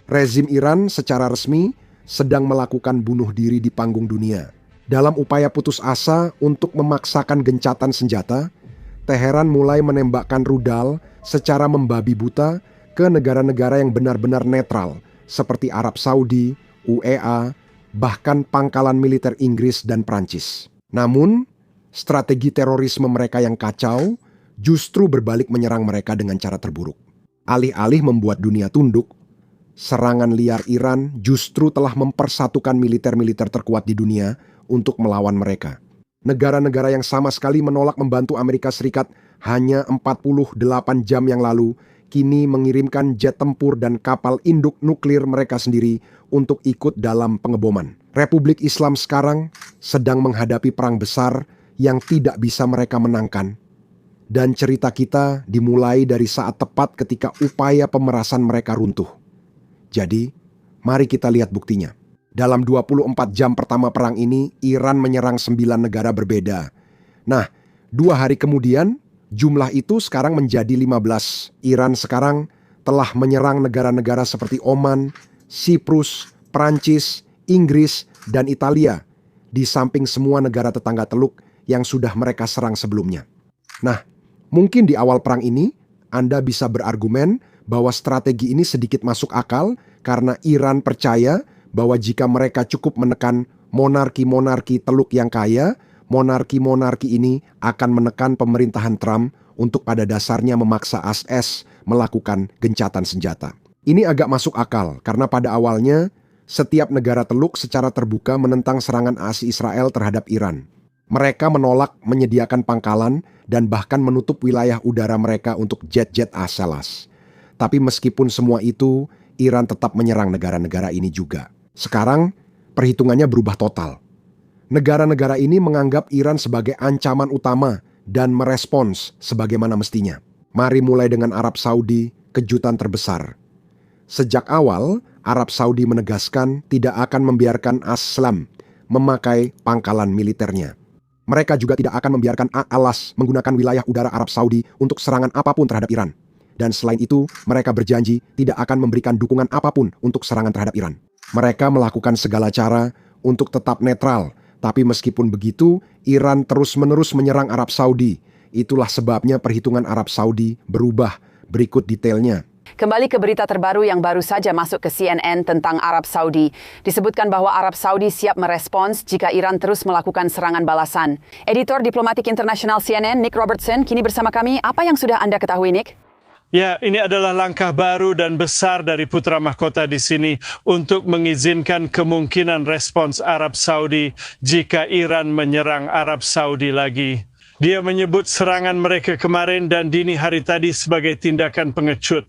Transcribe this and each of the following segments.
Rezim Iran secara resmi sedang melakukan bunuh diri di panggung dunia. Dalam upaya putus asa untuk memaksakan gencatan senjata, Teheran mulai menembakkan rudal secara membabi buta ke negara-negara yang benar-benar netral seperti Arab Saudi, UEA, bahkan pangkalan militer Inggris dan Prancis. Namun, strategi terorisme mereka yang kacau justru berbalik menyerang mereka dengan cara terburuk. Alih-alih membuat dunia tunduk, serangan liar Iran justru telah mempersatukan militer-militer terkuat di dunia untuk melawan mereka. Negara-negara yang sama sekali menolak membantu Amerika Serikat hanya 48 jam yang lalu, kini mengirimkan jet tempur dan kapal induk nuklir mereka sendiri untuk ikut dalam pengeboman. Republik Islam sekarang sedang menghadapi perang besar yang tidak bisa mereka menangkan. Dan cerita kita dimulai dari saat tepat ketika upaya pemerasan mereka runtuh. Jadi, mari kita lihat buktinya. Dalam 24 jam pertama perang ini, Iran menyerang 9 negara berbeda. Nah, 2 hari kemudian, jumlah itu sekarang menjadi 15. Iran sekarang telah menyerang negara-negara seperti Oman, Siprus, Prancis, Inggris, dan Italia, di samping semua negara tetangga Teluk yang sudah mereka serang sebelumnya. Nah, mungkin di awal perang ini, Anda bisa berargumen bahwa strategi ini sedikit masuk akal karena Iran percaya bahwa jika mereka cukup menekan monarki-monarki Teluk yang kaya, monarki-monarki ini akan menekan pemerintahan Trump untuk pada dasarnya memaksa AS melakukan gencatan senjata. Ini agak masuk akal karena pada awalnya setiap negara Teluk secara terbuka menentang serangan AS Israel terhadap Iran. Mereka menolak menyediakan pangkalan dan bahkan menutup wilayah udara mereka untuk jet-jet AS. Tapi meskipun semua itu, Iran tetap menyerang negara-negara ini juga. Sekarang, perhitungannya berubah total. Negara-negara ini menganggap Iran sebagai ancaman utama dan merespons sebagaimana mestinya. Mari mulai dengan Arab Saudi, kejutan terbesar. Sejak awal, Arab Saudi menegaskan tidak akan membiarkan Islam memakai pangkalan militernya. Mereka juga tidak akan membiarkan Al-As menggunakan wilayah udara Arab Saudi untuk serangan apapun terhadap Iran. Dan selain itu, mereka berjanji tidak akan memberikan dukungan apapun untuk serangan terhadap Iran. Mereka melakukan segala cara untuk tetap netral, tapi meskipun begitu, Iran terus-menerus menyerang Arab Saudi. Itulah sebabnya perhitungan Arab Saudi berubah. Berikut detailnya. Kembali ke berita terbaru yang baru saja masuk ke CNN tentang Arab Saudi. Disebutkan bahwa Arab Saudi siap merespons jika Iran terus melakukan serangan balasan. Editor Diplomatik Internasional CNN, Nick Robertson, kini bersama kami. Apa yang sudah Anda ketahui, Nick? Ya, ini adalah langkah baru dan besar dari putra mahkota di sini untuk mengizinkan kemungkinan respons Arab Saudi jika Iran menyerang Arab Saudi lagi. Dia menyebut serangan mereka kemarin dan dini hari tadi sebagai tindakan pengecut.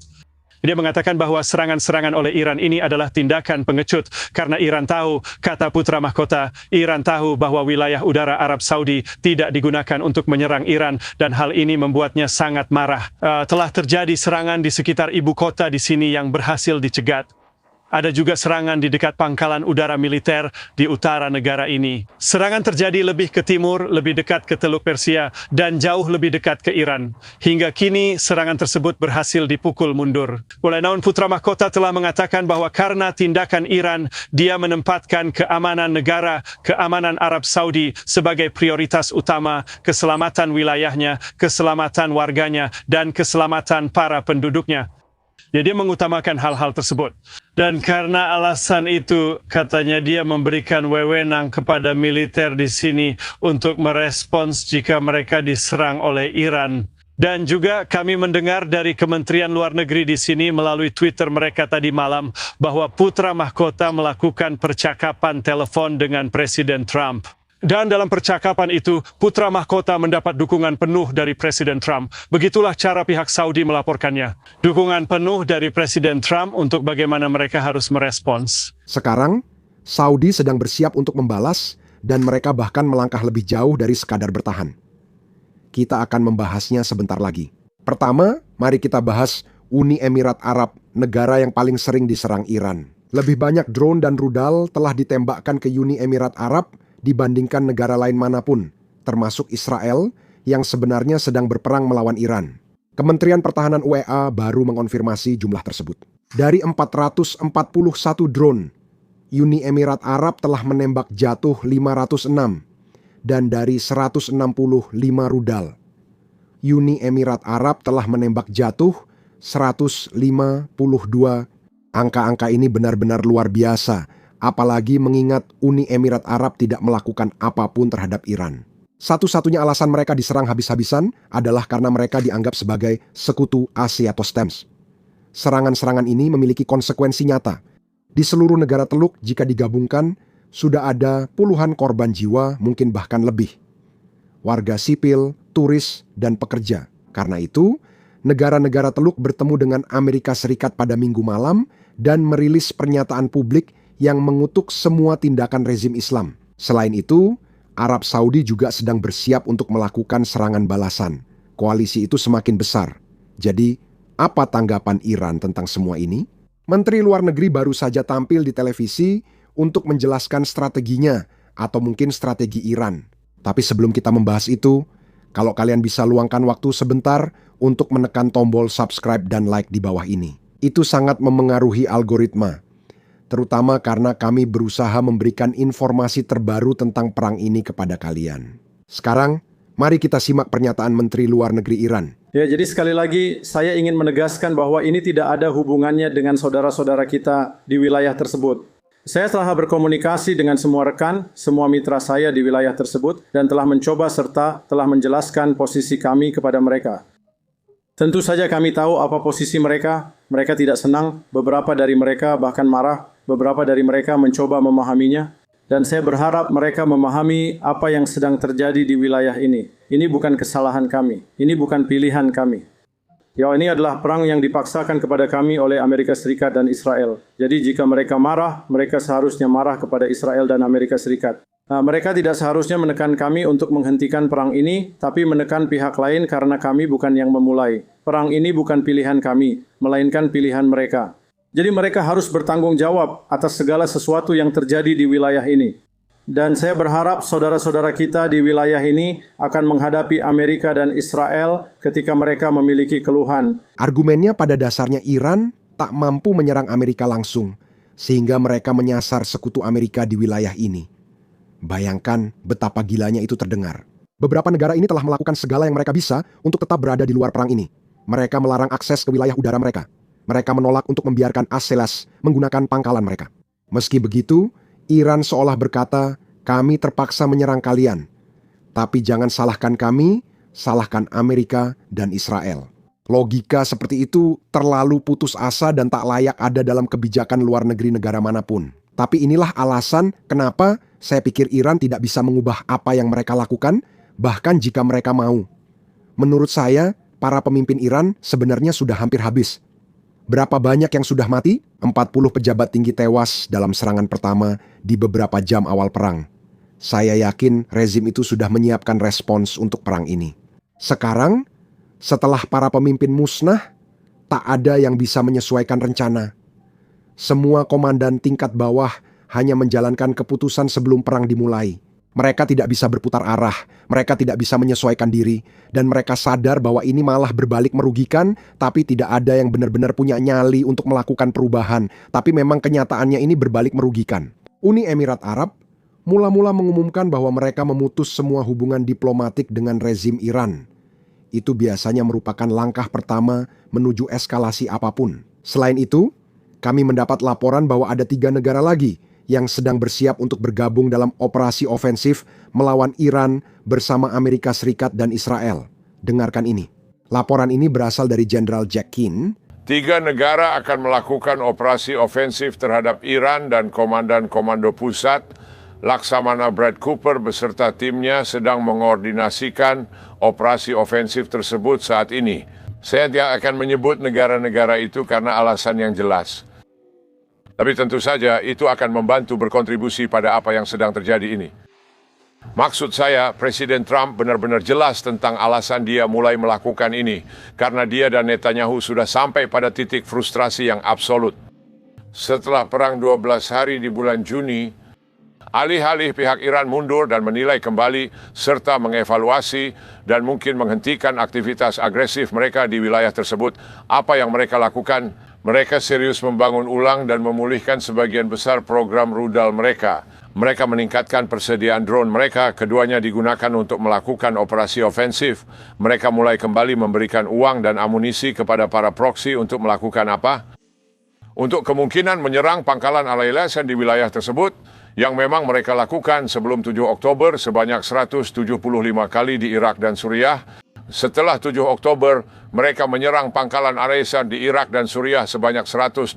Dia mengatakan bahwa serangan-serangan oleh Iran ini adalah tindakan pengecut karena Iran tahu, kata putra mahkota, Iran tahu bahwa wilayah udara Arab Saudi tidak digunakan untuk menyerang Iran dan hal ini membuatnya sangat marah. Telah terjadi serangan di sekitar ibu kota di sini yang berhasil dicegat. Ada juga serangan di dekat pangkalan udara militer di utara negara ini. Serangan terjadi lebih ke timur, lebih dekat ke Teluk Persia, dan jauh lebih dekat ke Iran. Hingga kini, serangan tersebut berhasil dipukul mundur. Oleh namun putra mahkota telah mengatakan bahwa karena tindakan Iran, dia menempatkan keamanan negara, keamanan Arab Saudi sebagai prioritas utama, keselamatan wilayahnya, keselamatan warganya, dan keselamatan para penduduknya. Jadi dia mengutamakan hal-hal tersebut. Dan karena alasan itu, katanya dia memberikan wewenang kepada militer di sini untuk merespons jika mereka diserang oleh Iran. Dan juga kami mendengar dari Kementerian Luar Negeri di sini melalui Twitter mereka tadi malam bahwa putra mahkota melakukan percakapan telepon dengan Presiden Trump. Dan dalam percakapan itu, putra mahkota mendapat dukungan penuh dari Presiden Trump. Begitulah cara pihak Saudi melaporkannya. Dukungan penuh dari Presiden Trump untuk bagaimana mereka harus merespons. Sekarang, Saudi sedang bersiap untuk membalas dan mereka bahkan melangkah lebih jauh dari sekadar bertahan. Kita akan membahasnya sebentar lagi. Pertama, mari kita bahas Uni Emirat Arab, negara yang paling sering diserang Iran. Lebih banyak drone dan rudal telah ditembakkan ke Uni Emirat Arab dibandingkan negara lain manapun, termasuk Israel yang sebenarnya sedang berperang melawan Iran. Kementerian Pertahanan UEA baru mengonfirmasi jumlah tersebut. Dari 441 drone, Uni Emirat Arab telah menembak jatuh 506 dan dari 165 rudal. Uni Emirat Arab telah menembak jatuh 152. Angka-angka ini benar-benar luar biasa, apalagi mengingat Uni Emirat Arab tidak melakukan apapun terhadap Iran. Satu-satunya alasan mereka diserang habis-habisan adalah karena mereka dianggap sebagai sekutu Asia atau STEMS. Serangan-serangan ini memiliki konsekuensi nyata. Di seluruh negara Teluk, jika digabungkan, sudah ada puluhan korban jiwa, mungkin bahkan lebih. Warga sipil, turis, dan pekerja. Karena itu, negara-negara Teluk bertemu dengan Amerika Serikat pada Minggu malam dan merilis pernyataan publik yang mengutuk semua tindakan rezim Islam. Selain itu, Arab Saudi juga sedang bersiap untuk melakukan serangan balasan. Koalisi itu semakin besar. Jadi, apa tanggapan Iran tentang semua ini? Menteri Luar Negeri baru saja tampil di televisi untuk menjelaskan strateginya atau mungkin strategi Iran. Tapi sebelum kita membahas itu, kalau kalian bisa luangkan waktu sebentar untuk menekan tombol subscribe dan like di bawah ini. Itu sangat memengaruhi algoritma, terutama karena kami berusaha memberikan informasi terbaru tentang perang ini kepada kalian. Sekarang, mari kita simak pernyataan Menteri Luar Negeri Iran. Ya, jadi sekali lagi saya ingin menegaskan bahwa ini tidak ada hubungannya dengan saudara-saudara kita di wilayah tersebut. Saya telah berkomunikasi dengan semua rekan, semua mitra saya di wilayah tersebut dan telah mencoba serta telah menjelaskan posisi kami kepada mereka. Tentu saja kami tahu apa posisi mereka. Mereka tidak senang, beberapa dari mereka bahkan marah, beberapa dari mereka mencoba memahaminya. Dan saya berharap mereka memahami apa yang sedang terjadi di wilayah ini. Ini bukan kesalahan kami, ini bukan pilihan kami. Ya, ini adalah perang yang dipaksakan kepada kami oleh Amerika Serikat dan Israel. Jadi jika mereka marah, mereka seharusnya marah kepada Israel dan Amerika Serikat. Mereka tidak seharusnya menekan kami untuk menghentikan perang ini, tapi menekan pihak lain karena kami bukan yang memulai. Perang ini bukan pilihan kami, melainkan pilihan mereka. Jadi mereka harus bertanggung jawab atas segala sesuatu yang terjadi di wilayah ini. Dan saya berharap saudara-saudara kita di wilayah ini akan menghadapi Amerika dan Israel ketika mereka memiliki keluhan. Argumennya pada dasarnya Iran tak mampu menyerang Amerika langsung, sehingga mereka menyasar sekutu Amerika di wilayah ini. Bayangkan betapa gilanya itu terdengar. Beberapa negara ini telah melakukan segala yang mereka bisa untuk tetap berada di luar perang ini. Mereka melarang akses ke wilayah udara mereka. Mereka menolak untuk membiarkan As-Selas menggunakan pangkalan mereka. Meski begitu, Iran seolah berkata, kami terpaksa menyerang kalian. Tapi jangan salahkan kami, salahkan Amerika dan Israel. Logika seperti itu terlalu putus asa dan tak layak ada dalam kebijakan luar negeri negara manapun. Tapi inilah alasan kenapa saya pikir Iran tidak bisa mengubah apa yang mereka lakukan, bahkan jika mereka mau. Menurut saya, para pemimpin Iran sebenarnya sudah hampir habis. Berapa banyak yang sudah mati? 40 pejabat tinggi tewas dalam serangan pertama di beberapa jam awal perang. Saya yakin rezim itu sudah menyiapkan respons untuk perang ini. Sekarang, setelah para pemimpin musnah, tak ada yang bisa menyesuaikan rencana. Semua komandan tingkat bawah hanya menjalankan keputusan sebelum perang dimulai. Mereka tidak bisa berputar arah, mereka tidak bisa menyesuaikan diri, dan mereka sadar bahwa ini malah berbalik merugikan, tapi tidak ada yang benar-benar punya nyali untuk melakukan perubahan, tapi memang kenyataannya ini berbalik merugikan. Uni Emirat Arab mula-mula mengumumkan bahwa mereka memutus semua hubungan diplomatik dengan rezim Iran. Itu biasanya merupakan langkah pertama menuju eskalasi apapun. Selain itu, kami mendapat laporan bahwa ada 3 negara lagi yang sedang bersiap untuk bergabung dalam operasi ofensif melawan Iran bersama Amerika Serikat dan Israel. Dengarkan ini. Laporan ini berasal dari Jenderal Jack Keane. 3 negara akan melakukan operasi ofensif terhadap Iran dan Komandan Komando Pusat, Laksamana Brad Cooper beserta timnya sedang mengordinasikan operasi ofensif tersebut saat ini. Saya tidak akan menyebut negara-negara itu karena alasan yang jelas. Tapi tentu saja itu akan membantu berkontribusi pada apa yang sedang terjadi ini. Maksud saya, Presiden Trump benar-benar jelas tentang alasan dia mulai melakukan ini, karena dia dan Netanyahu sudah sampai pada titik frustrasi yang absolut. Setelah perang 12 hari di bulan Juni, alih-alih pihak Iran mundur dan menilai kembali, serta mengevaluasi dan mungkin menghentikan aktivitas agresif mereka di wilayah tersebut, apa yang mereka lakukan? Mereka serius membangun ulang dan memulihkan sebagian besar program rudal mereka. Mereka meningkatkan persediaan drone mereka, keduanya digunakan untuk melakukan operasi ofensif. Mereka mulai kembali memberikan uang dan amunisi kepada para proksi untuk melakukan apa? Untuk kemungkinan menyerang pangkalan Al-Alasan di wilayah tersebut, yang memang mereka lakukan sebelum 7 Oktober sebanyak 175 kali di Irak dan Suriah. Setelah 7 Oktober, mereka menyerang pangkalan Al-Alasan di Irak dan Suriah sebanyak 125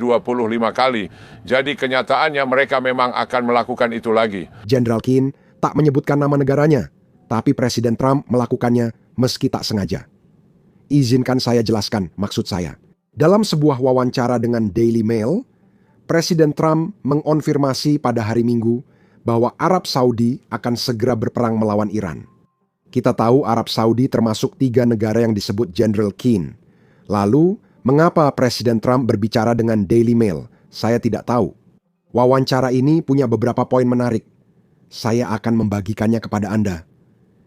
kali. Jadi kenyataannya mereka memang akan melakukan itu lagi. Jenderal Keane tak menyebutkan nama negaranya, tapi Presiden Trump melakukannya meski tak sengaja. Izinkan saya jelaskan maksud saya. Dalam sebuah wawancara dengan Daily Mail, Presiden Trump mengonfirmasi pada hari Minggu bahwa Arab Saudi akan segera berperang melawan Iran. Kita tahu Arab Saudi termasuk 3 negara yang disebut Jenderal Keane. Lalu, mengapa Presiden Trump berbicara dengan Daily Mail? Saya tidak tahu. Wawancara ini punya beberapa poin menarik. Saya akan membagikannya kepada Anda.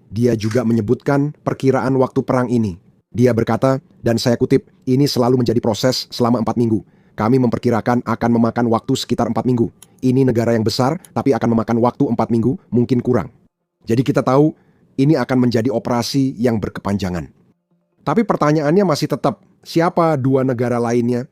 Dia juga menyebutkan perkiraan waktu perang ini. Dia berkata, dan saya kutip, ini selalu menjadi proses selama 4 minggu. Kami memperkirakan akan memakan waktu sekitar 4 minggu. Ini negara yang besar, tapi akan memakan waktu 4 minggu, mungkin kurang. Jadi kita tahu, ini akan menjadi operasi yang berkepanjangan. Tapi pertanyaannya masih tetap, siapa 2 negara lainnya?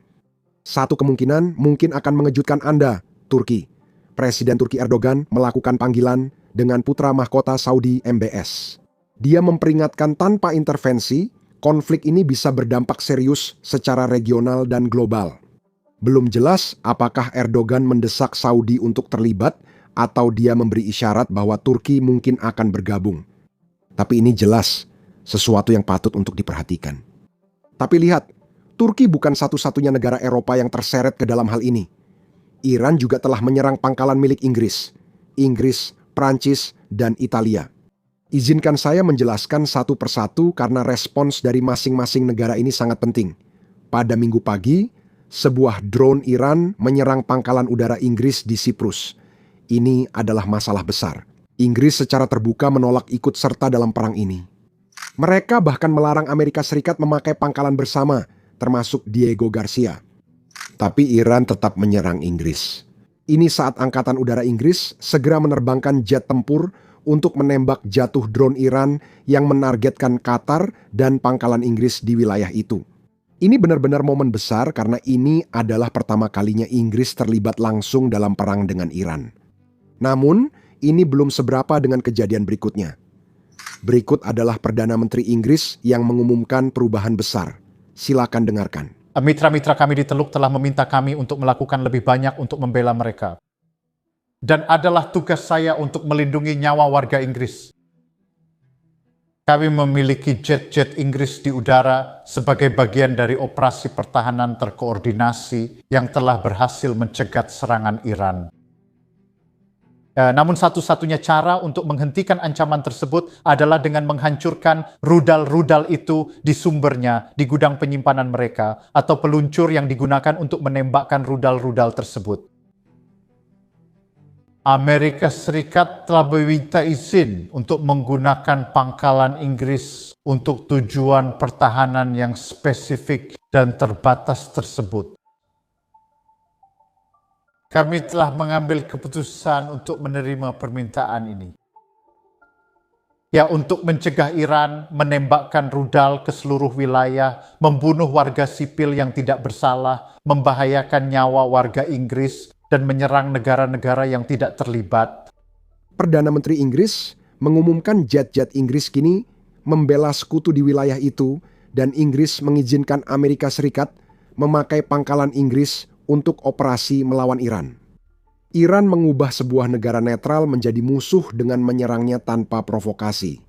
Satu kemungkinan mungkin akan mengejutkan Anda, Turki. Presiden Turki Erdogan melakukan panggilan dengan putra mahkota Saudi MBS. Dia memperingatkan tanpa intervensi, konflik ini bisa berdampak serius secara regional dan global. Belum jelas apakah Erdogan mendesak Saudi untuk terlibat atau dia memberi isyarat bahwa Turki mungkin akan bergabung. Tapi ini jelas sesuatu yang patut untuk diperhatikan. Tapi lihat, Turki bukan satu-satunya negara Eropa yang terseret ke dalam hal ini. Iran juga telah menyerang pangkalan milik Inggris, Prancis, dan Italia. Izinkan saya menjelaskan satu persatu karena respons dari masing-masing negara ini sangat penting. Pada Minggu pagi, sebuah drone Iran menyerang pangkalan udara Inggris di Siprus. Ini adalah masalah besar. Inggris secara terbuka menolak ikut serta dalam perang ini. Mereka bahkan melarang Amerika Serikat memakai pangkalan bersama, termasuk Diego Garcia. Tapi Iran tetap menyerang Inggris. Ini saat Angkatan Udara Inggris segera menerbangkan jet tempur untuk menembak jatuh drone Iran yang menargetkan Qatar dan pangkalan Inggris di wilayah itu. Ini benar-benar momen besar karena ini adalah pertama kalinya Inggris terlibat langsung dalam perang dengan Iran. Namun, ini belum seberapa dengan kejadian berikutnya. Berikut adalah Perdana Menteri Inggris yang mengumumkan perubahan besar. Silakan dengarkan. Mitra-mitra kami di Teluk telah meminta kami untuk melakukan lebih banyak untuk membela mereka. Dan adalah tugas saya untuk melindungi nyawa warga Inggris. Kami memiliki jet-jet Inggris di udara sebagai bagian dari operasi pertahanan terkoordinasi yang telah berhasil mencegat serangan Iran. Namun satu-satunya cara untuk menghentikan ancaman tersebut adalah dengan menghancurkan rudal-rudal itu di sumbernya, di gudang penyimpanan mereka, atau peluncur yang digunakan untuk menembakkan rudal-rudal tersebut. Amerika Serikat telah meminta izin untuk menggunakan pangkalan Inggris untuk tujuan pertahanan yang spesifik dan terbatas tersebut. Kami telah mengambil keputusan untuk menerima permintaan ini. Ya, untuk mencegah Iran menembakkan rudal ke seluruh wilayah, membunuh warga sipil yang tidak bersalah, membahayakan nyawa warga Inggris, dan menyerang negara-negara yang tidak terlibat. Perdana Menteri Inggris mengumumkan jet-jet Inggris kini membela sekutu di wilayah itu dan Inggris mengizinkan Amerika Serikat memakai pangkalan Inggris untuk operasi melawan Iran. Iran mengubah sebuah negara netral menjadi musuh dengan menyerangnya tanpa provokasi.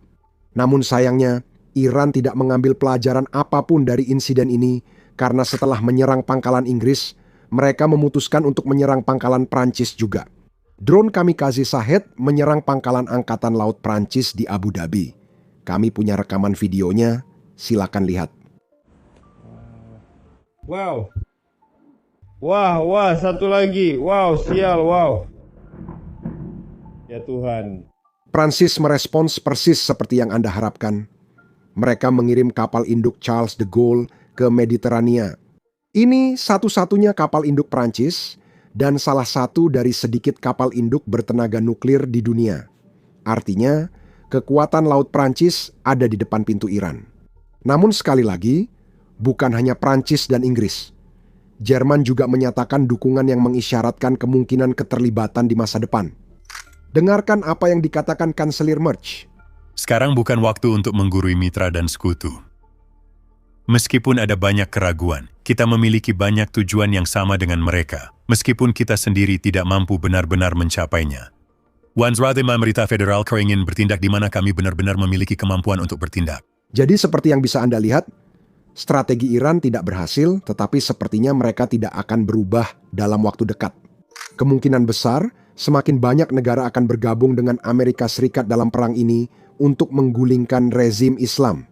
Namun sayangnya, Iran tidak mengambil pelajaran apapun dari insiden ini karena setelah menyerang pangkalan Inggris, mereka memutuskan untuk menyerang pangkalan Prancis juga. Drone kamikaze Shahed menyerang pangkalan Angkatan Laut Prancis di Abu Dhabi. Kami punya rekaman videonya, silakan lihat. Wow. Wah, satu lagi. Wow, sial, wow. Ya Tuhan. Prancis merespons persis seperti yang Anda harapkan. Mereka mengirim kapal induk Charles de Gaulle ke Mediterania. Ini satu-satunya kapal induk Prancis dan salah satu dari sedikit kapal induk bertenaga nuklir di dunia. Artinya, kekuatan laut Prancis ada di depan pintu Iran. Namun sekali lagi, bukan hanya Prancis dan Inggris. Jerman juga menyatakan dukungan yang mengisyaratkan kemungkinan keterlibatan di masa depan. Dengarkan apa yang dikatakan Kanselir Merz. Sekarang bukan waktu untuk menggurui mitra dan sekutu. Meskipun ada banyak keraguan, kita memiliki banyak tujuan yang sama dengan mereka, meskipun kita sendiri tidak mampu benar-benar mencapainya. Wansrade pemerintah federal kau ingin bertindak di mana kami benar-benar memiliki kemampuan untuk bertindak. Jadi seperti yang bisa Anda lihat, strategi Iran tidak berhasil, tetapi sepertinya mereka tidak akan berubah dalam waktu dekat. Kemungkinan besar, semakin banyak negara akan bergabung dengan Amerika Serikat dalam perang ini untuk menggulingkan rezim Islam.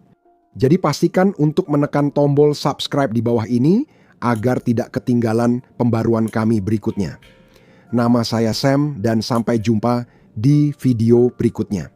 Jadi pastikan untuk menekan tombol subscribe di bawah ini agar tidak ketinggalan pembaruan kami berikutnya. Nama saya Sam dan sampai jumpa di video berikutnya.